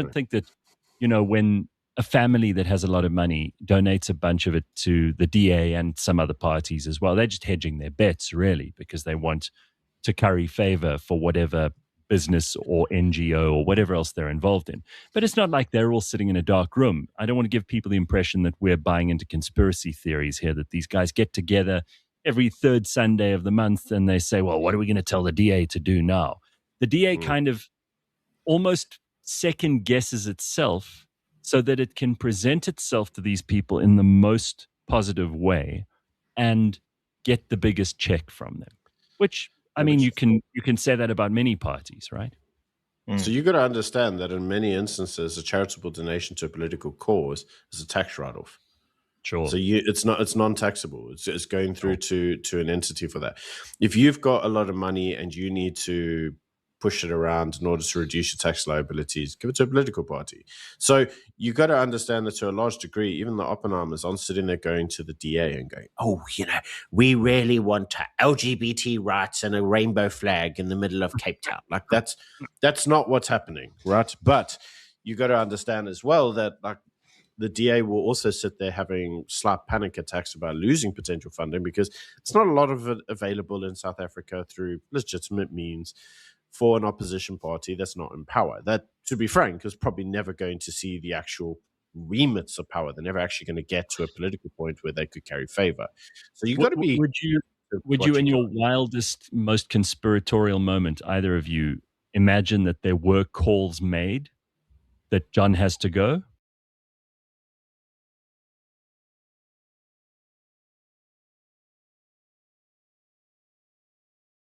don't think that, when a family that has a lot of money donates a bunch of it to the DA and some other parties as well, they're just hedging their bets, really, because they want to curry favor for whatever business or NGO or whatever else they're involved in. But it's not like they're all sitting in a dark room. I don't want to give people the impression that we're buying into conspiracy theories here, that these guys get together every third Sunday of the month and they say, well, what are we going to tell the DA to do now? The DA kind of almost second guesses itself so that it can present itself to these people in the most positive way and get the biggest check from them, which, I mean, you can say that about many parties, right? So you got to understand that in many instances, a charitable donation to a political cause is a tax write-off. Sure. So it's non-taxable. It's going through to an entity for that. If you've got a lot of money and you need to push it around in order to reduce your tax liabilities, give it to a political party. So you got to understand that to a large degree, even the Oppenheimers aren't sitting there going to the DA and going, oh, we really want LGBT rights and a rainbow flag in the middle of Cape Town. Like that's not what's happening, right? But you got to understand as well that like the DA will also sit there having slight panic attacks about losing potential funding because it's not a lot of it available in South Africa through legitimate means for an opposition party that's not in power. That, to be frank, is probably never going to see the actual remits of power. They're never actually going to get to a political point where they could carry favor. So you've got to be... Would you, in your wildest, most conspiratorial moment, either of you, imagine that there were calls made that John has to go?